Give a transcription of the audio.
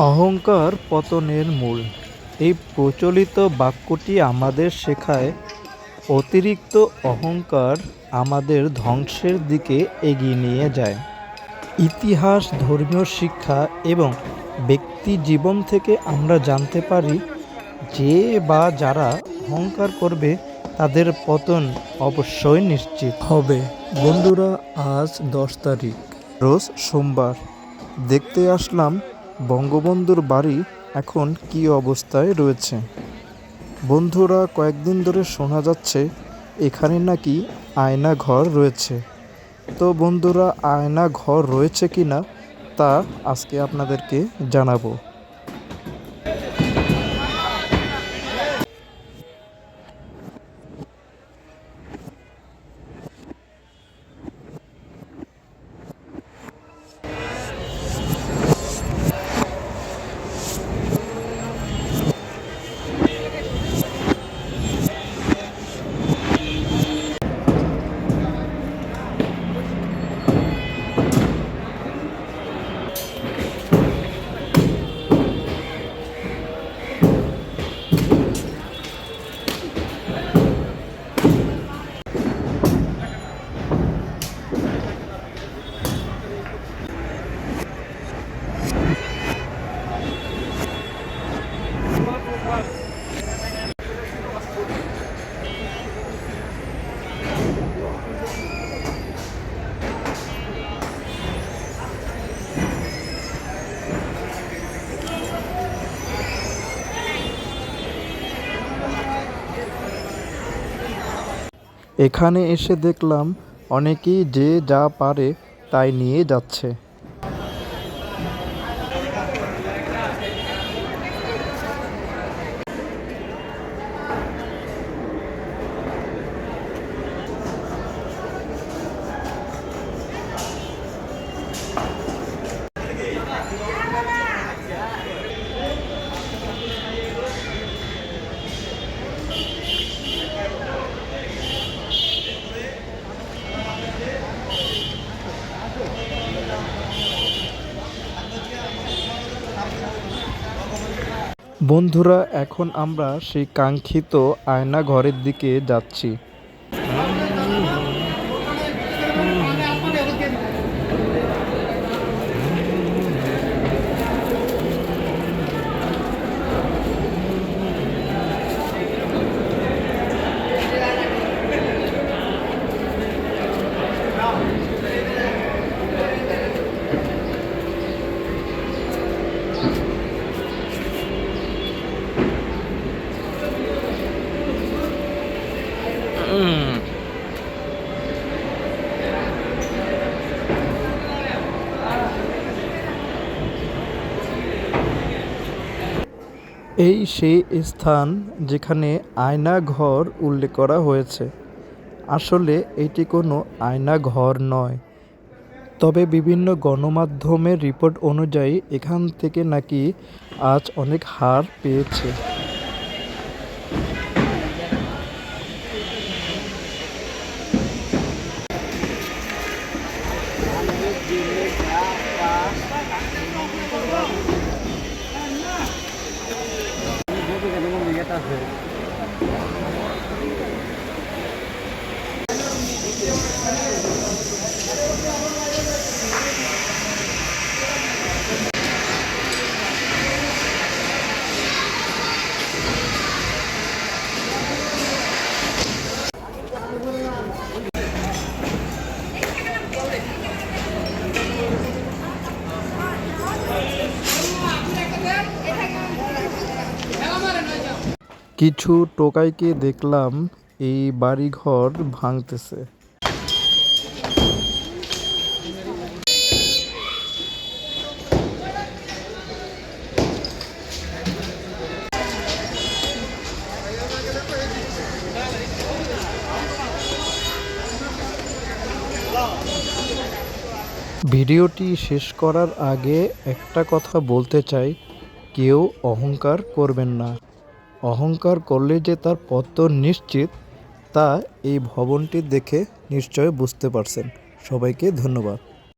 অহংকার পতনের মূল। এই প্রচলিত বাক্যটি আমাদের শেখায় অতিরিক্ত অহংকার আমাদের ধ্বংসের দিকে এগিয়ে নিয়ে যায়। ইতিহাস, ধর্মীয় শিক্ষা এবং ব্যক্তি জীবন থেকে আমরা জানতে পারি যে বা যারা অহংকার করবে তাদের পতন অবশ্যই নিশ্চিত হবে। বন্ধুরা, আজ 10 তারিখ, রোজ সোমবার। দেখতে আসলাম বঙ্গবন্ধুর বাড়ি এখন কী অবস্থায় রয়েছে। বন্ধুরা, কয়েকদিন ধরে শোনা যাচ্ছে এখানে নাকি আয়না ঘর রয়েছে। তো বন্ধুরা, আয়না ঘর রয়েছে কিনা তা আজকে আপনাদেরকে জানাবো। এখানে এসে দেখলাম অনেকেই যে যা পারে তাই নিয়ে যাচ্ছে। বন্ধুরা, এখন আমরা সেই কাঙ্ক্ষিত আয়না ঘরের দিকে যাচ্ছি। এই সেই স্থান যেখানে আয়না ঘর উল্লেখ করা হয়েছে। আসলে এটি কোনো আয়না ঘর নয়, তবে বিভিন্ন গণমাধ্যমের রিপোর্ট অনুযায়ী এখান থেকে নাকি আজ অনেক হার পেয়েছে। কিছু টোকাইকে দেখলাম এই বাড়িঘর ভাঙতেছে। ভিডিওটি শেষ করার আগে একটা কথা বলতে চাই, কেউ অহংকার করবেন না। অহংকার করলে যে তার পতন নিশ্চিত তা এই ভবনটি দেখে নিশ্চয় বুঝতে পারছেন। সবাইকে ধন্যবাদ।